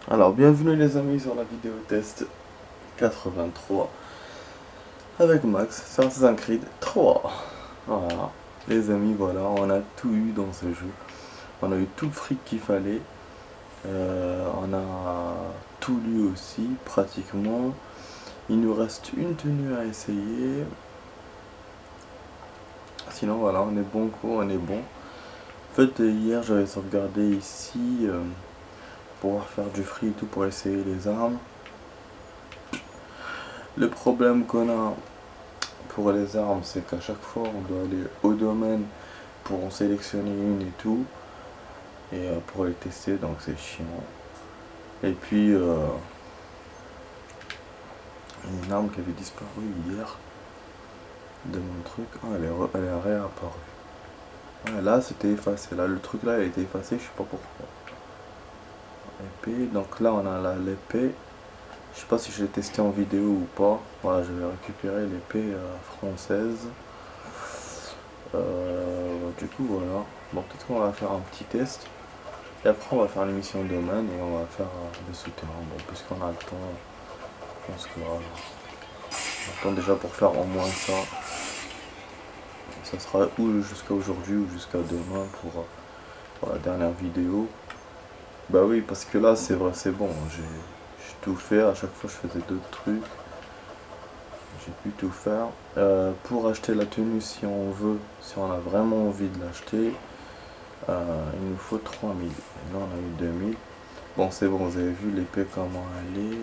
Alors, bienvenue les amis sur la vidéo test 83 avec Max sur Assassin's Creed 3. Voilà, les amis, voilà, on a tout eu dans ce jeu. On a eu tout le fric qu'il fallait. On a tout lu aussi, pratiquement. Il nous reste une tenue à essayer. Sinon, voilà, on est bon coup, on est bon. En fait, hier, j'avais sauvegardé ici pour pouvoir faire du free et tout pour essayer les armes. Le problème qu'on a pour les armes, c'est qu'à chaque fois on doit aller au domaine pour en sélectionner une et tout, et pour les tester, donc c'est chiant. Et puis une arme qui avait disparu hier de mon truc, elle est réapparue. Ouais, là c'était effacé, là le truc là il a été effacé, je sais pas pourquoi. Épée, donc là on a l'épée. Je sais pas si je l'ai testé en vidéo ou pas. Voilà, je vais récupérer l'épée française. Du coup voilà. Bon, peut-être qu'on va faire un petit test. Et après on va faire une mission de domaine et on va faire des souterrains. Bon, puisqu'on a le temps, je pense que voilà. On a le temps déjà pour faire au moins ça. Ça sera ou jusqu'à aujourd'hui ou jusqu'à demain pour la dernière vidéo. Bah oui, parce que là c'est vrai, c'est bon. J'ai tout fait. À chaque fois je faisais d'autres trucs. J'ai pu tout faire. Pour acheter la tenue, si on veut, si on a vraiment envie de l'acheter, il nous faut 3000. Et là on a eu 2000. Bon, c'est bon, vous avez vu l'épée comment elle est.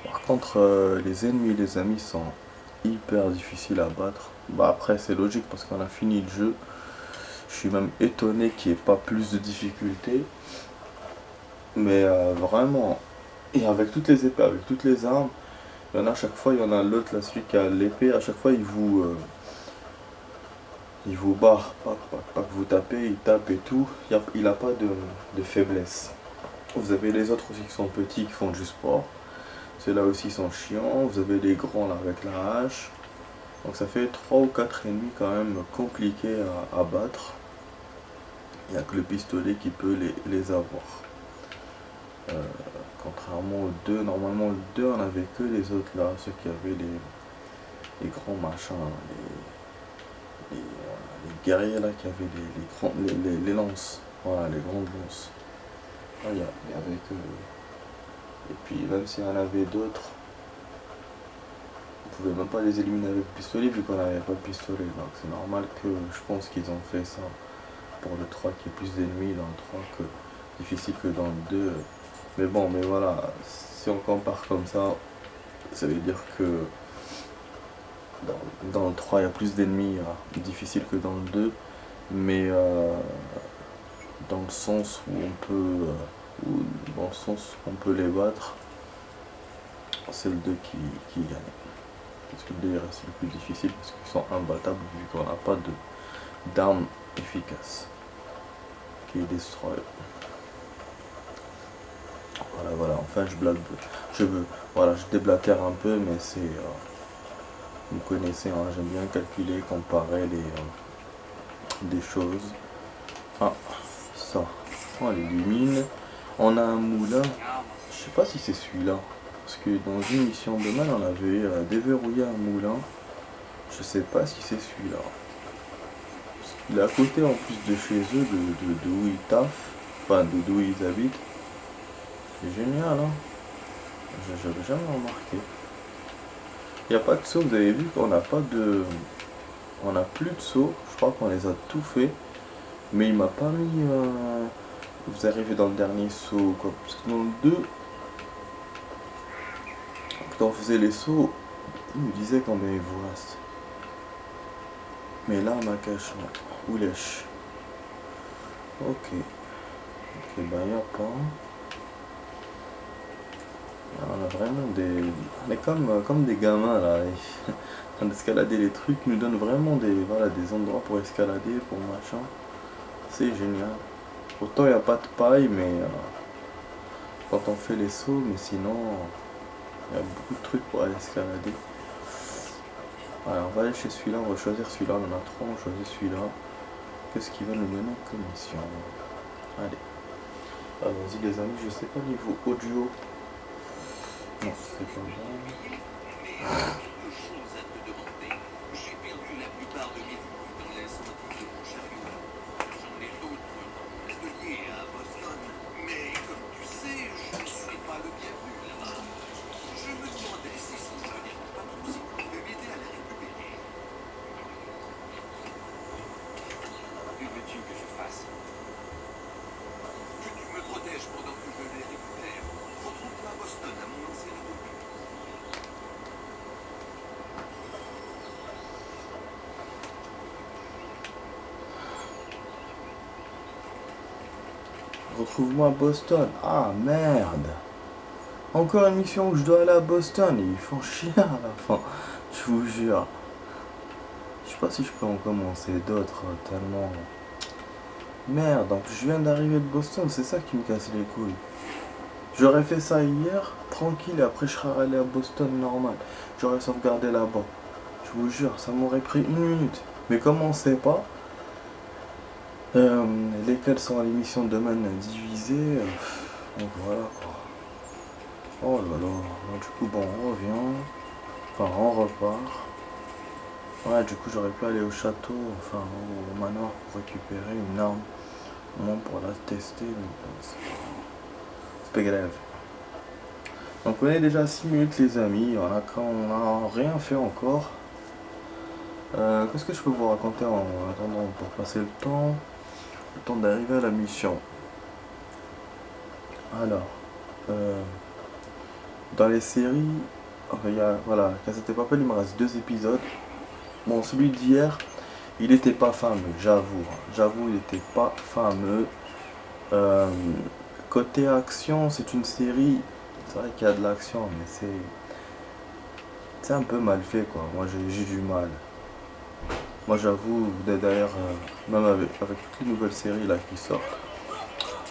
Par contre, les ennemis, les amis, sont hyper difficiles à battre. Bah après, c'est logique parce qu'on a fini le jeu. Je suis même étonné qu'il n'y ait pas plus de difficultés. Mais vraiment, et avec toutes les épées, avec toutes les armes, il y en a à chaque fois, il y en a l'autre là, celui qui a l'épée, à chaque fois il vous barre, pas que vous tapez, il tape et tout, il n'a pas de faiblesse. Vous avez les autres aussi qui sont petits, qui font du sport. Ceux-là aussi sont chiants. Vous avez les grands là avec la hache. Donc ça fait 3 ou 4 ennemis quand même compliqués à battre. Il n'y a que le pistolet qui peut les avoir. Contrairement aux deux, normalement le 2 on avait que les autres là, ceux qui avaient les grands machins, les guerriers là qui avaient les lances. Voilà, les grandes lances. Ah, il y avait que. Et puis même s'il y en avait d'autres, on pouvait même pas les éliminer avec le pistolet vu qu'on n'avait pas de pistolet. Donc c'est normal que je pense qu'ils ont fait ça pour le 3 qu'il y ait plus d'ennemis dans le 3 que difficile que dans le 2. Mais bon, mais voilà, si on compare comme ça veut dire que dans le 3 il y a plus d'ennemis difficiles que dans le 2. Mais dans le sens où on peut dans le sens où on peut les battre, c'est le 2 qui gagne. Parce que le 2 reste le plus difficile parce qu'ils sont imbattables vu qu'on n'a pas d'armes efficaces qui les destroy. Voilà, enfin voilà, je déblatère un peu, mais c'est, vous me connaissez, hein, j'aime bien calculer, comparer des choses. Ah, ça, on l'élimine. On a un moulin, je sais pas si c'est celui-là, parce que dans une mission de mal, on avait déverrouillé un moulin. Je sais pas si c'est celui-là. Il est à côté en plus de chez eux, de où ils taffent, enfin d'où ils habitent. C'est génial, hein. J'avais jamais remarqué. Il n'y a pas de saut, vous avez vu qu'on n'a pas de. On n'a plus de sauts, je crois qu'on les a tout fait. Mais il m'a pas mis. Vous arrivez dans le dernier saut, quoi. Parce que dans le 2, quand on faisait les sauts, il me disait combien il vous reste. Mais là, ma cache, non. Où lèche. Ok. Ok, bah y a pas. On a vraiment des. On est comme des gamins là. En train d'escalader les trucs, nous donnent vraiment des endroits pour escalader, pour machin. C'est génial. Pourtant il n'y a pas de paille, mais quand on fait les sauts, mais sinon il y a beaucoup de trucs pour aller escalader. Alors on va aller chez celui-là, on va choisir celui-là, on en a trois, on choisit celui-là. Qu'est-ce qu'il va nous donner comme mission? Allez. Allons-y les amis, je sais pas niveau audio. Non, c'est pas bon. Retrouve-moi à Boston. Ah merde. Encore une mission où je dois aller à Boston et ils font chier à la fin. Je vous jure. Je sais pas si je peux en commencer d'autres tellement. Merde, en plus je viens d'arriver de Boston, c'est ça qui me casse les couilles. J'aurais fait ça hier, tranquille, et après je serais allé à Boston normal. J'aurais sauvegardé là-bas. Je vous jure, ça m'aurait pris 1 minute. Mais comme on sait pas, lesquelles sont les missions de domaine divisées, donc voilà quoi. Oh là là, donc, du coup bon on revient, enfin on repart. Ouais du coup j'aurais pu aller au château, enfin au manoir pour récupérer une arme, au moins pour la tester, mais bon, c'est pas grave. Donc on est déjà à 6 minutes les amis, on a rien fait encore. Qu'est-ce que je peux vous raconter en attendant pour passer le temps d'arriver à la mission. Alors, dans les séries, il y a, voilà, Casa de Papel, il me reste 2 épisodes. Bon, celui d'hier, il était pas fameux, j'avoue, il était pas fameux. Côté action, c'est une série, c'est vrai qu'il y a de l'action, mais c'est un peu mal fait quoi. Moi j'ai du mal. Moi j'avoue, d'ailleurs, même avec toutes les nouvelles séries là qui sortent,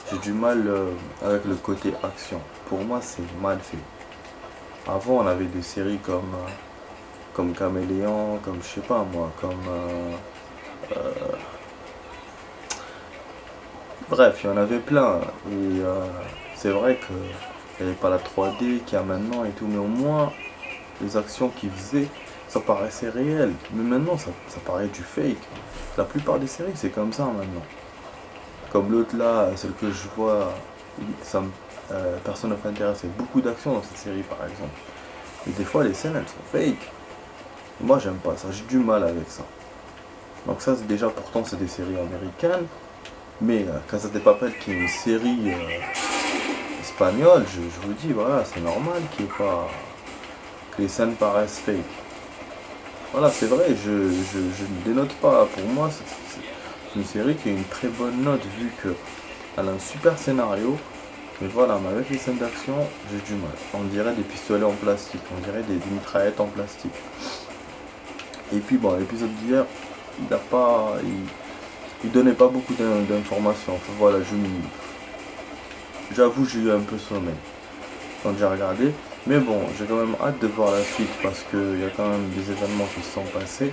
j'ai du mal avec le côté action. Pour moi c'est mal fait. Avant on avait des séries comme Caméléon, comme je sais pas moi, bref, il y en avait plein. Et c'est vrai qu'il n'y avait pas la 3D qu'il y a maintenant et tout, mais au moins les actions qu'ils faisaient, ça paraissait réel. Mais maintenant ça paraît du fake. La plupart des séries c'est comme ça maintenant. Comme l'autre là, celle que je vois, ça me, Person of Interest, il y a beaucoup d'action dans cette série par exemple. Et des fois les scènes elles sont fake. Moi j'aime pas ça, j'ai du mal avec ça. Donc ça c'est déjà, pourtant c'est des séries américaines. Mais Casa de Papel qui est une série espagnole, je vous dis voilà, c'est normal que les scènes paraissent fake. Voilà, c'est vrai, je ne dénote pas. Pour moi, c'est une série qui a une très bonne note vu qu'elle a un super scénario. Mais voilà, mais avec les scènes d'action, j'ai du mal. On dirait des pistolets en plastique, on dirait des mitraillettes en plastique. Et puis bon, l'épisode d'hier, il donnait pas beaucoup d'informations. Enfin voilà, j'avoue, j'ai eu un peu sommeil quand j'ai regardé. Mais bon, j'ai quand même hâte de voir la suite parce qu'il y a quand même des événements qui se sont passés.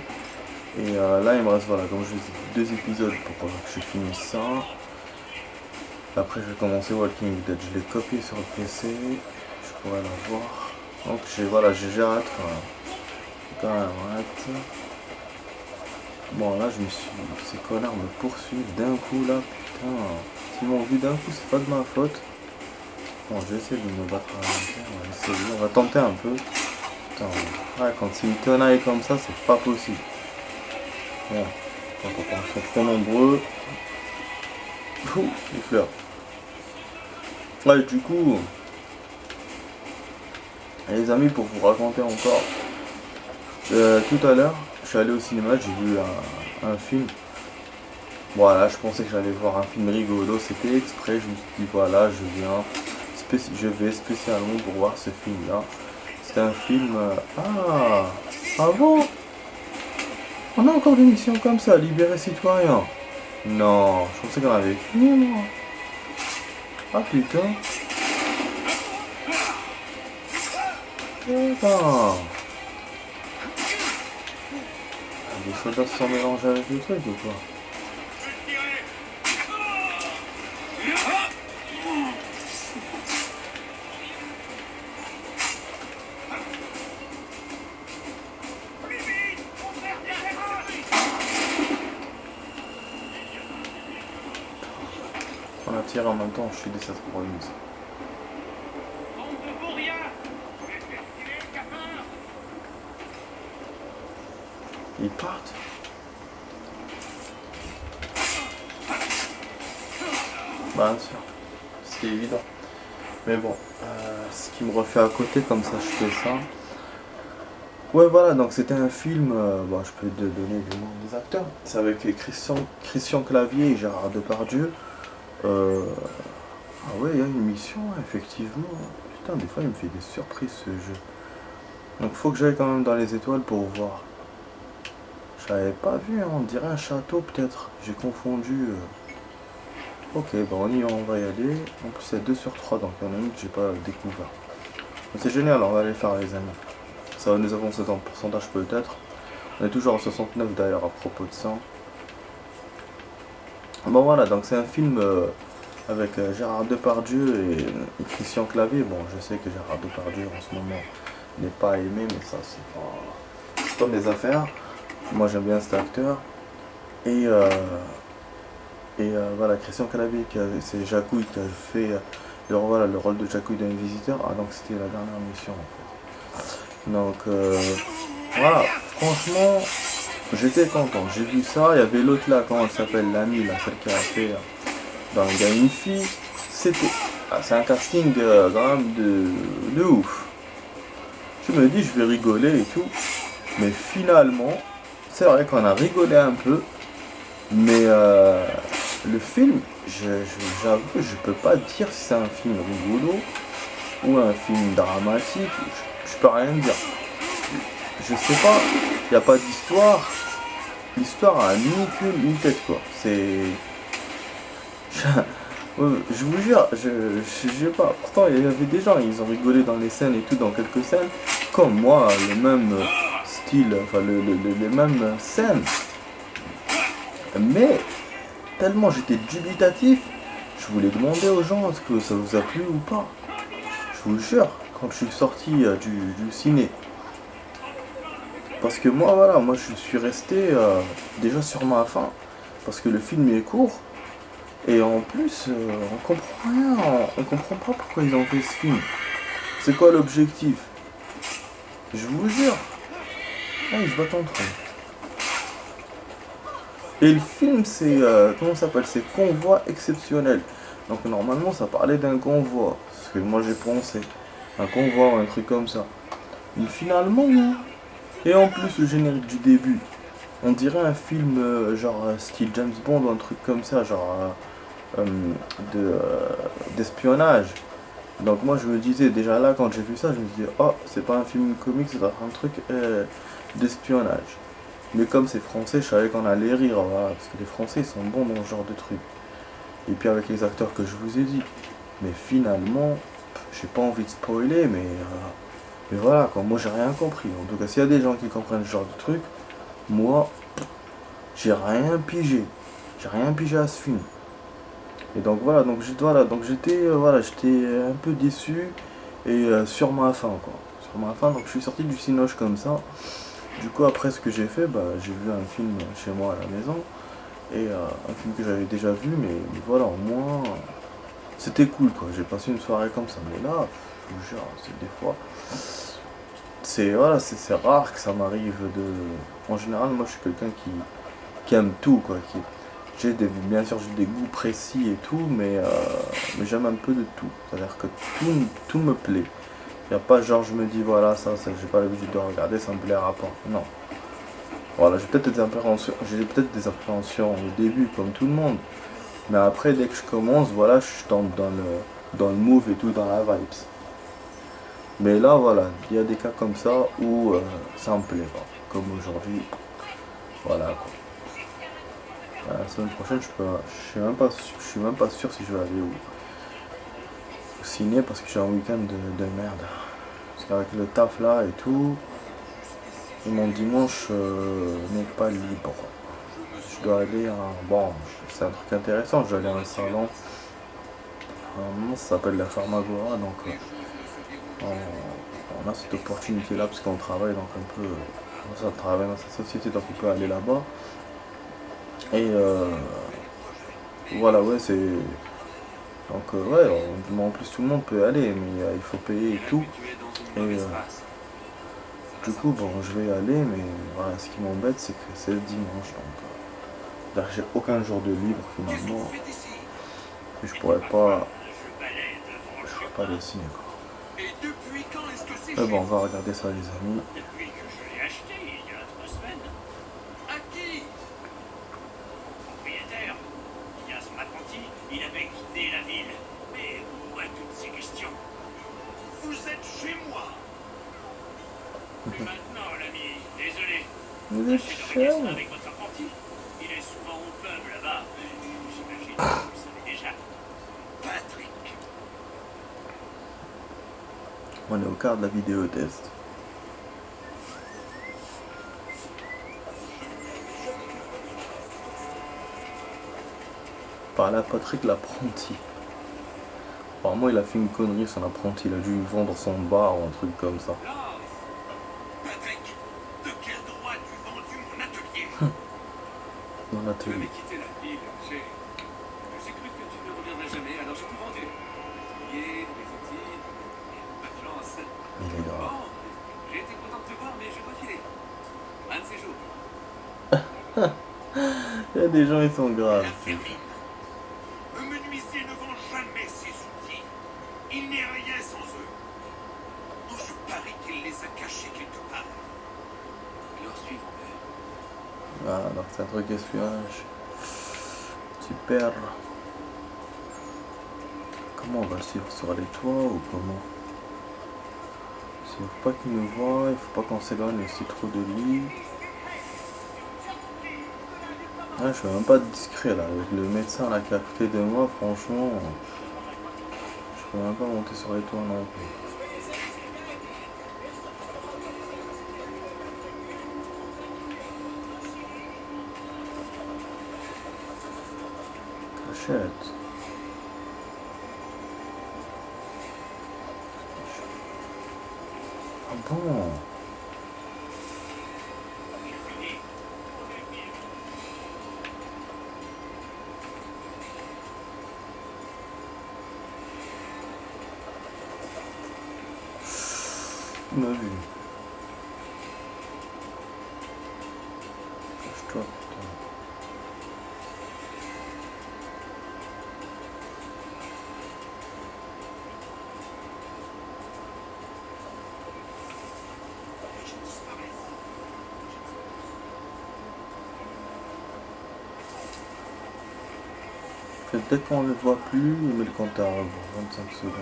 Et là, il me reste, voilà, comme je vous dis, 2 épisodes pour que je finisse ça. Après, je vais commencer Walking Dead. Je l'ai copié sur le PC. Je pourrais la voir. Donc, j'ai hâte quand même. J'ai quand même hâte. Bon, là, ces connards me poursuivent d'un coup, là, putain. S'ils m'ont vu d'un coup, c'est pas de ma faute. Bon, je vais essayer de me battre à l'intérieur. On va tenter un peu. Putain, ouais, quand c'est une tenaille comme ça, c'est pas possible. Bon, quand ils sont trop nombreux. Ouh, les fleurs. Ouais, du coup, les amis, pour vous raconter encore, tout à l'heure, je suis allé au cinéma, j'ai vu un film. Voilà, je pensais que j'allais voir un film rigolo, c'était exprès, je me suis dit voilà, je vais spécialement pour voir ce film-là. C'est un film... ah bon? On a encore des missions comme ça, libérer citoyens. Non, je pensais qu'on avait fini, moi. Ah putain. Putain. Les soldats se sont mélangés avec le truc ou quoi? On a tiré en même temps, je suis des 7 provinces. Ils partent. Bah, sûr. C'était évident. Mais bon, ce qui me refait à côté, comme ça je fais ça. Ouais, voilà, donc c'était un film, bon, je peux te donner le nom des acteurs. C'est avec Christian Clavier et Gérard Depardieu. Euh, ah ouais, il y a une mission, effectivement. Putain, des fois il me fait des surprises ce jeu. Donc faut que j'aille quand même dans les étoiles pour voir. J'avais pas vu, hein, on dirait un château peut-être. J'ai confondu. Ok, bon on y va, on va y aller. En plus c'est 2 sur 3, donc il y en a une que j'ai pas découvert. C'est génial, on va aller faire les amis. Ça va nous avancer dans le pourcentage peut-être. On est toujours à 69 d'ailleurs à propos de ça. Bon voilà, donc c'est un film avec Gérard Depardieu et Christian Clavier. Bon, je sais que Gérard Depardieu en ce moment n'est pas aimé, mais ça c'est pas mes affaires. Moi j'aime bien cet acteur. Et, voilà, Christian Clavier, c'est Jacouille qui a fait voilà, le rôle de Jacouille dans Les Visiteurs. Ah donc c'était la dernière mission en fait. Donc voilà, franchement, j'étais content. J'ai vu ça. Il y avait l'autre là, comment elle s'appelle, l'amie là, celle qui a fait dans Il y a une fille. C'est un casting quand même de ouf. Je me dis, je vais rigoler et tout. Mais finalement, c'est vrai qu'on a rigolé un peu. Mais le film, j'avoue, je peux pas dire si c'est un film rigolo ou un film dramatique. Je peux rien dire. Je sais pas, il n'y a pas d'histoire. L'histoire a ni queue ni tête quoi. C'est. Je vous jure, je sais pas. Pourtant il y avait des gens, ils ont rigolé dans les scènes et tout, dans quelques scènes. Comme moi, le même style, enfin les mêmes scènes. Mais tellement j'étais dubitatif, je voulais demander aux gens est-ce que ça vous a plu ou pas. Je vous jure, quand je suis sorti du ciné. Parce que moi, voilà, moi je suis resté déjà sur ma faim. Parce que le film est court. Et en plus, on comprend rien. On comprend pas pourquoi ils ont fait ce film. C'est quoi l'objectif? Je vous jure. Ah, ils se battent entre eux. Et le film, c'est, comment ça s'appelle? C'est Convoi exceptionnel. Donc normalement, ça parlait d'un convoi. Ce que moi j'ai pensé. Un convoi ou un truc comme ça. Mais finalement, non. Et en plus, le générique du début, on dirait un film genre style James Bond ou un truc comme ça, genre d'espionnage. Donc moi je me disais déjà là quand j'ai vu ça, je me disais oh c'est pas un film comique, c'est un truc d'espionnage. Mais comme c'est français, je savais qu'on allait rire, voilà, parce que les Français ils sont bons dans ce genre de truc. Et puis avec les acteurs que je vous ai dit. Mais finalement, j'ai pas envie de spoiler, mais voilà, quoi, moi j'ai rien compris. En tout cas, s'il y a des gens qui comprennent ce genre de truc, moi, j'ai rien pigé. J'ai rien pigé à ce film. Et donc voilà, donc j'étais un peu déçu et sur ma faim quoi. Sur ma faim, donc je suis sorti du cinoche comme ça. Du coup après ce que j'ai fait, bah, j'ai vu un film chez moi à la maison. Et un film que j'avais déjà vu, mais voilà, au moins c'était cool quoi. J'ai passé une soirée comme ça. Mais là, je vous jure, c'est des fois. C'est rare que ça m'arrive de. En général, moi je suis quelqu'un qui aime tout quoi. Bien sûr j'ai des goûts précis et tout, mais j'aime un peu de tout. C'est-à-dire que tout me plaît. Il n'y a pas genre je me dis voilà ça j'ai pas l'habitude de regarder, ça me plaira pas. Non. Voilà, j'ai peut-être des appréhensions au début comme tout le monde. Mais après dès que je commence, voilà, je tombe dans le move et tout, dans la vibes. Mais là voilà, il y a des cas comme ça où ça me plaît pas. Comme aujourd'hui. Voilà quoi. La semaine prochaine, je suis même pas sûr si je vais aller au ciné parce que j'ai un week-end de merde. Parce qu'avec le taf là et tout, et mon dimanche n'est pas libre. Je dois aller à. Bon, c'est un truc intéressant, je dois aller à un salon. Ça s'appelle la Pharmagora, donc on a cette opportunité là parce qu'on travaille donc un peu. On travaille dans cette société donc on peut aller là-bas. Et voilà, ouais, Donc ouais, en plus tout le monde peut aller, mais il faut payer et tout. Et du coup, bon, je vais y aller, mais voilà, ce qui m'embête, c'est que c'est le dimanche, donc j'ai aucun jour de libre finalement. Et je pourrais pas dessiner quoi. Mais bon, on va regarder ça les amis. Il avait quitté la ville. Mais où à toutes ces questions? Vous êtes chez moi. Et maintenant, l'ami, désolé. Tâchez de régler ça avec votre apprenti. Il est souvent au pub là-bas. J'imagine que vous le savez déjà. Patrick. On est au quart de la vidéo test. Par là, Patrick l'apprenti. Apparemment, il a fait une connerie, son apprenti. Il a dû vendre son bar ou un truc comme ça. Patrick, de quel droit tu vendu mon atelier? Dans l'atelier. Quitté la ville. J'ai cru que tu ne reviendrais jamais, alors j'ai tout vendu. Les outils, pas de chance. Il est grave. Bon, j'ai été content de te voir, mais je dois filer. Un de ces jours. Il y a des gens, ils sont graves. Le menuisier ne vend jamais ses outils. Il n'est rien sans eux. Oh, je parie qu'il les a cachés quelque part. Leur suivant eux. Voilà, donc c'est un truc espionnage. Super. Comment on va le suivre sur les toits ou comment? Il ne faut pas qu'il nous voit, il faut pas qu'on s'éloigne aussi trop de lui. Ah, je suis même pas discret là, avec le médecin là qui est à côté de moi, franchement, je peux même pas monter sur les toits non plus. Cachette. Ah bon? Il m'a vu. Cache-toi, putain. En fait, dès qu'on le voit plus, il met le compte à rebours, 25 secondes.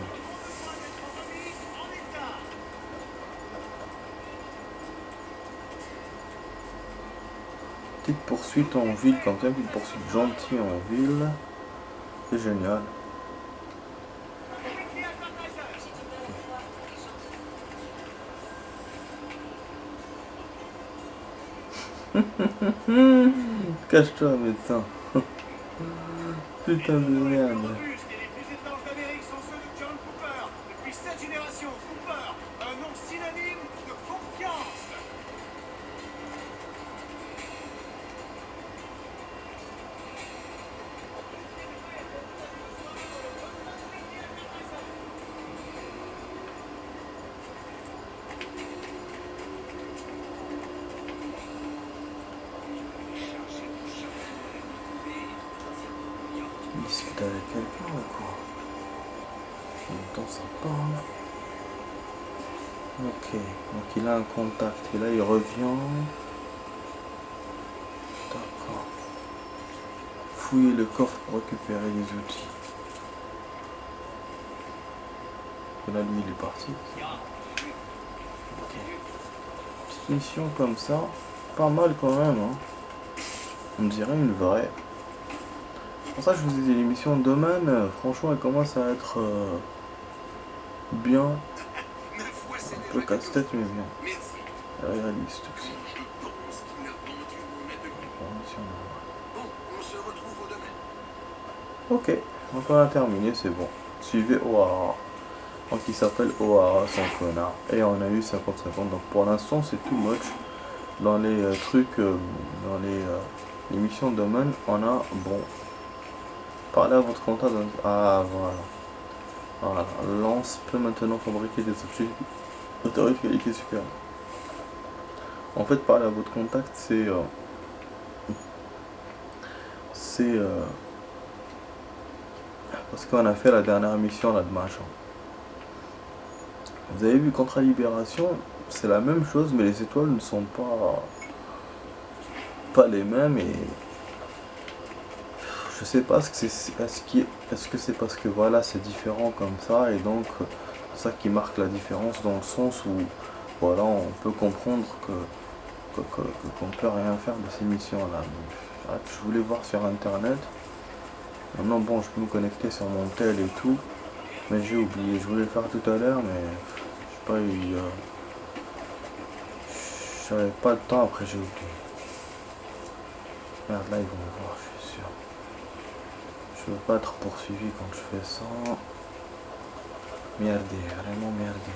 Petite poursuite en ville, comme ça, une petite poursuite gentille en ville. C'est génial. Cache-toi, médecin. Putain de merde. Depuis cette génération, Cooper, un nom synonyme de confiance. Il discute avec quelqu'un ou quoi? En même temps, ça parle. Ok, donc il a un contact et là il revient. D'accord. Fouiller le coffre pour récupérer les outils. Et là lui il est parti. Ok. Petite mission comme ça. Pas mal quand même. Hein. On dirait une vraie. C'est pour ça que je vous disais l'émission de domaine, franchement elle commence à être bien. Un peu casse-tête mais bien. Réaliste aussi. Ok, donc on a terminé, c'est bon. Suivez O'Hara. Donc il s'appelle O'Hara, son connard. Et on a eu 50-50. Donc pour l'instant c'est too much. Dans les trucs, dans les missions de domaine, on a bon Parlez à votre contact. Ah, voilà. Voilà. Lance peut maintenant fabriquer des objets d'autorité de qualité supérieure. En fait, parler à votre contact, c'est parce qu'on a fait la dernière mission là de machin. Vous avez vu Contrat Libération, c'est la même chose, mais les étoiles ne sont pas les mêmes et je sais pas est-ce que c'est parce que voilà c'est différent comme ça et donc c'est ça qui marque la différence dans le sens où voilà on peut comprendre qu'on peut rien faire de ces missions là. Je voulais voir sur internet. Maintenant bon je peux me connecter sur mon tel et tout. Mais j'ai oublié, je voulais le faire tout à l'heure mais j'ai pas eu. J'avais pas le temps après j'ai oublié. Merde là ils vont me voir je suis sûr. Je veux pas être poursuivi quand je fais ça. Merdé, vraiment merdé.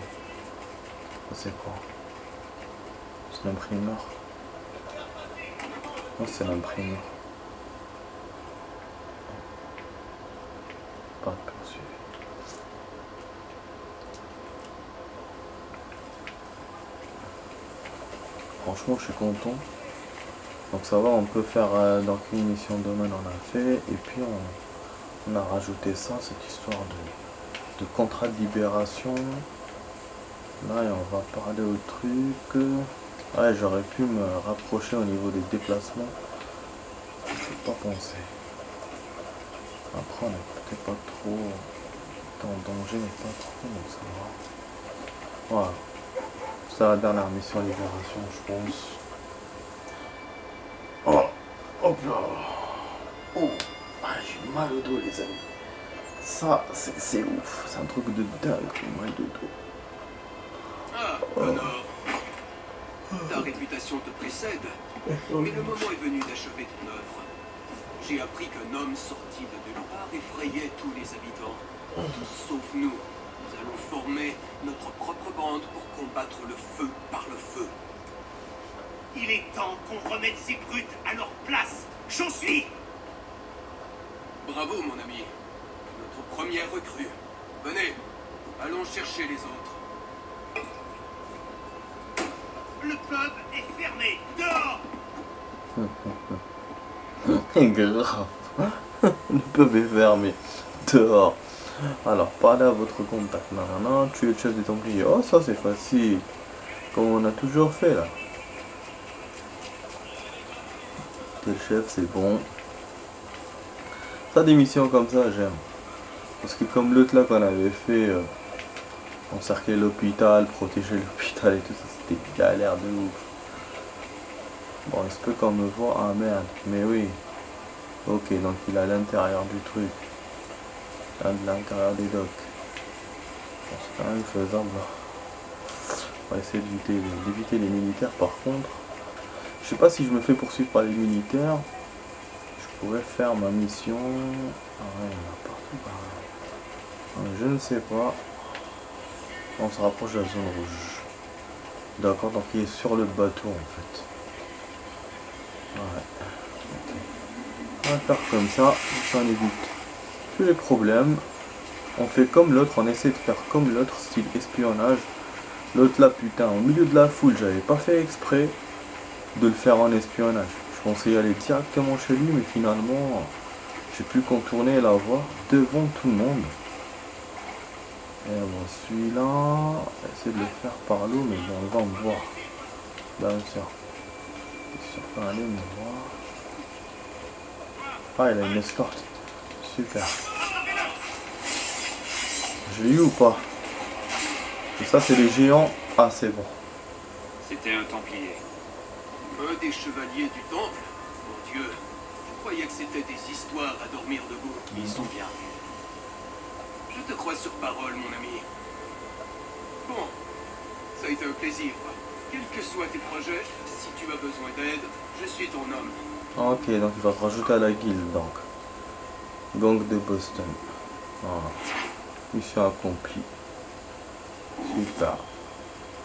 C'est quoi? C'est l'imprimeur. Non c'est l'imprimeur. Pas de poursuivi. Franchement je suis content. Donc ça va, on peut faire donc une mission domaine on a fait et puis on a rajouté ça, cette histoire de contrat de libération. Là et on va parler au truc. Ouais j'aurais pu me rapprocher au niveau des déplacements. J'ai pas pensé. Après on est peut-être pas trop en danger mais pas trop donc ça va. Voilà. C'est la dernière mission libération je pense. Oh, hop là. Oh, j'ai mal au dos les amis. Ça, c'est ouf. C'est un truc de dingue, mal de dos. Ah, Connor. Ta réputation te précède, mais le moment est venu d'achever ton œuvre. J'ai appris qu'un homme sorti de nulle part effrayait tous les habitants. Tous sauf nous. Nous allons former notre propre bande pour combattre le feu par le feu. Il est temps qu'on remette ces brutes à leur place. J'en suis. Bravo, mon ami. Notre première recrue. Venez, allons chercher les autres. Le pub est fermé. Dehors. Grave. Le pub est fermé. Dehors. Alors, parlez à votre contact. Nanana, tu es le chef des Templiers. Oh, ça c'est facile. Comme on a toujours fait là. Le chef, c'est bon. Ça, des missions comme ça, j'aime. Parce que comme l'autre là qu'on avait fait, encercler l'hôpital, protéger l'hôpital et tout ça, c'était galère de ouf. Bon, il se peut qu'on me voit. Ah merde, mais oui. Ok, donc il est à l'intérieur du truc. À l'intérieur des docks. Bon, c'est quand même faisable. On va essayer d'éviter les militaires par contre. Je sais pas si je me fais poursuivre par les militaires. Je pourrais faire ma mission. Ah ouais, il y en a partout pareil. Je ne sais pas. On se rapproche de la zone rouge. D'accord, donc il est sur le bateau en fait. Ouais. Okay. On va faire comme ça on évite tous les problèmes. On fait comme l'autre, on essaie de faire comme l'autre, style espionnage. L'autre là, putain, au milieu de la foule, j'avais pas fait exprès de le faire en espionnage. Je pensais y aller directement chez lui, mais finalement, j'ai pu contourner la voie devant tout le monde. Et bon, celui-là, on va essayer de le faire par l'eau, mais bon, on va me voir. Bien sûr. Bien sûr qu'on allait me voir. Ah, il a une escorte. Super. Je l'ai eu ou pas? Et ça, c'est les géants. Ah, c'est bon. C'était un Templier. Un des chevaliers du Temple? Mon Dieu, je croyais que c'était des histoires à dormir debout. Ils sont bien. Je te crois sur parole, mon ami. Bon, ça a été un plaisir. Quels que soient tes projets, si tu as besoin d'aide, je suis ton homme. Ok, donc il va te rajouter à la guilde, donc. Gang de Boston. Voilà. Mission accomplie. Super.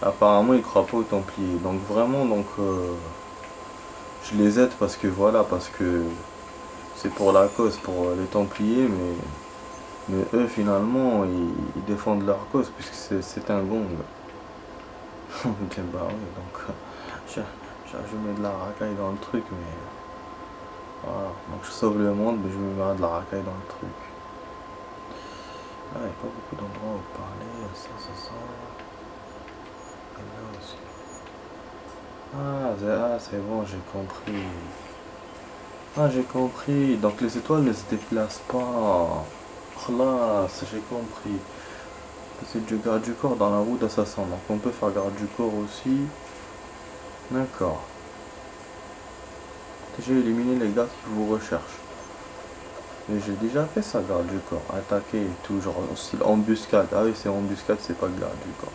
Apparemment, il croit pas aux Templiers. Donc vraiment, donc je les aide parce que voilà, parce que c'est pour la cause, pour les Templiers, mais eux finalement ils défendent leur cause puisque c'est un gong. Ok, bah oui, donc je mets de la racaille dans le truc, mais voilà, donc je sauve le monde, mais je me mets de la racaille dans le truc. Ah, il n'y a pas beaucoup d'endroits où parler, ça. Et là aussi. Ah, c'est bon, j'ai compris. Ah, j'ai compris. Donc les étoiles ne se déplacent pas. Là, j'ai compris. C'est du garde du corps dans la roue d'assassin. Donc on peut faire garde du corps aussi. D'accord. J'ai éliminé les gars qui vous recherchent. Mais j'ai déjà fait ça, garde du corps. Attaquer et tout, genre style embuscade. Ah oui, c'est embuscade, c'est pas garde du corps.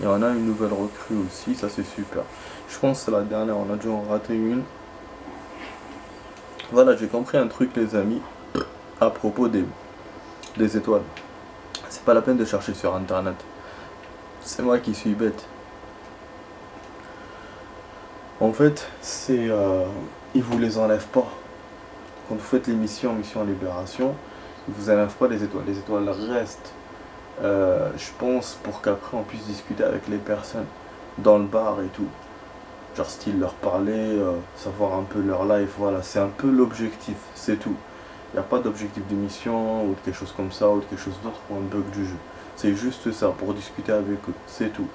Et on a une nouvelle recrue aussi, ça c'est super. Je pense que c'est la dernière, on a dû en rater une. Voilà, j'ai compris un truc les amis, à propos des étoiles. C'est pas la peine de chercher sur internet. C'est moi qui suis bête. En fait, ils vous les enlèvent pas. Quand vous faites les missions, mission libération, ils vous enlèvent pas les étoiles. Les étoiles restent. Je pense pour qu'après on puisse discuter avec les personnes dans le bar et tout. Genre style leur parler, savoir un peu leur life, voilà, c'est un peu l'objectif, c'est tout. Il n'y a pas d'objectif de mission ou de quelque chose comme ça ou de quelque chose d'autre pour un bug du jeu. C'est juste ça, pour discuter avec eux, c'est tout.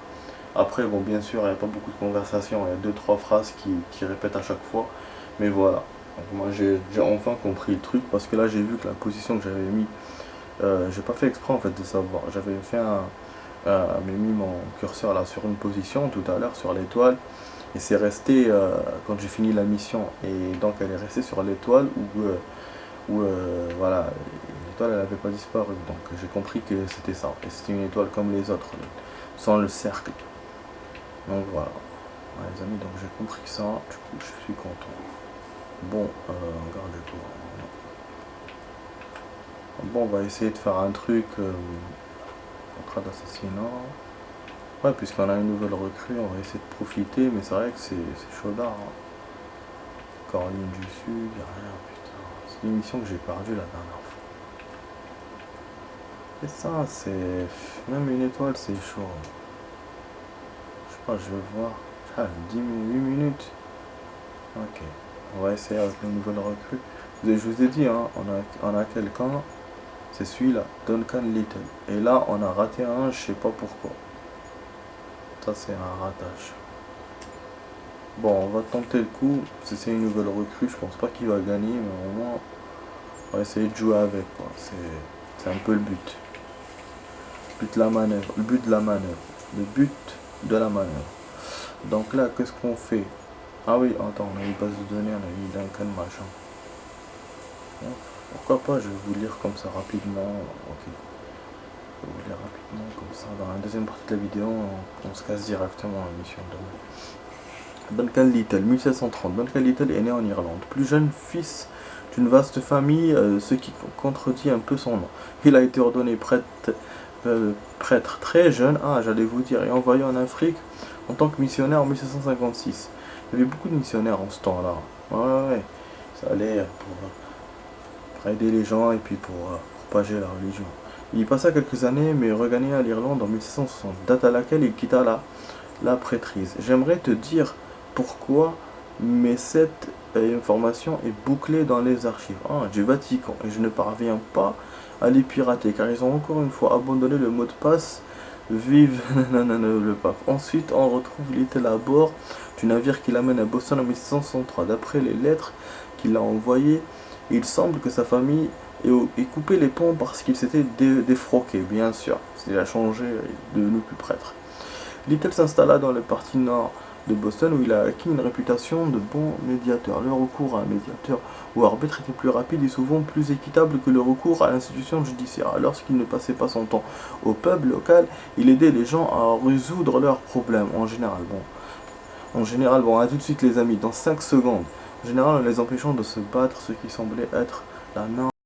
Après, bon, bien sûr, il n'y a pas beaucoup de conversation, il y a 2-3 phrases qui répètent à chaque fois, mais voilà. Donc moi j'ai enfin compris le truc parce que là j'ai vu que la position que j'avais mis, j'ai pas fait exprès en fait de savoir. J'avais fait mis mon curseur là sur une position tout à l'heure sur l'étoile. Et c'est resté quand j'ai fini la mission, et donc elle est restée sur l'étoile où voilà, l'étoile elle n'avait pas disparu, donc j'ai compris que c'était ça, et c'était une étoile comme les autres, sans le cercle. Donc voilà, ouais, les amis, donc j'ai compris ça, du coup je suis content. Bon, garde du coup. Bon, on va essayer de faire un truc, contrat d'assassinat. Ouais, puisqu'on a une nouvelle recrue, on va essayer de profiter, mais c'est vrai que c'est chaudard. Hein. Caroline du Sud, y'a rien, putain. C'est une mission que j'ai perdue la dernière fois. Et ça, c'est... Même une étoile, c'est chaud. Je sais pas, je vais voir. Ah, 8 minutes. Ok. On va essayer avec une nouvelle recrue. Je vous ai dit, hein, on a quelqu'un. C'est celui-là, Duncan Little. Et là, on a raté un, je sais pas pourquoi. Ça, c'est un ratage. Bon, on va tenter le coup. Si c'est une nouvelle recrue, je pense pas qu'il va gagner, mais au moins, on va essayer de jouer avec. C'est un peu le but. Le but de la manœuvre. Le but de la manœuvre. Le but de la manœuvre. Donc là, qu'est-ce qu'on fait? Ah oui, attends, on a une base de données, on a mis Duncan machin. Bon, pourquoi pas, je vais vous lire comme ça rapidement. Ok. Je vais vous lire rapidement comme ça. Dans la deuxième partie de la vidéo, on se casse directement à la mission de Duncan Little, 1730. Duncan Little est né en Irlande. Plus jeune fils d'une vaste famille, ce qui contredit un peu son nom. Il a été ordonné prêtre très jeune, j'allais vous dire, et envoyé en Afrique en tant que missionnaire en 1756. Il y avait beaucoup de missionnaires en ce temps-là. Ouais. Ça allait pour aider les gens et puis pour propager la religion. Il y passa quelques années, mais regagna l'Irlande en 1760, date à laquelle il quitta la prêtrise. J'aimerais te dire pourquoi, mais cette information est bouclée dans les archives du Vatican, et je ne parviens pas à les pirater, car ils ont encore une fois abandonné le mot de passe. Vive le pape. Ensuite, on retrouve Little à bord du navire qui l'amène à Boston en 1763. D'après les lettres qu'il a envoyées, il semble que sa famille ait coupé les ponts parce qu'il s'était défroqué, bien sûr. Il a changé, il est devenu plus prêtre. Little s'installa dans le parti nord de Boston où il a acquis une réputation de bon médiateur. Le recours à un médiateur ou arbitre était plus rapide et souvent plus équitable que le recours à l'institution judiciaire. Lorsqu'il ne passait pas son temps au pub local, il aidait les gens à résoudre leurs problèmes. En général, à tout de suite les amis, dans 5 secondes. En général, en les empêchant de se battre, ce qui semblait être la norme.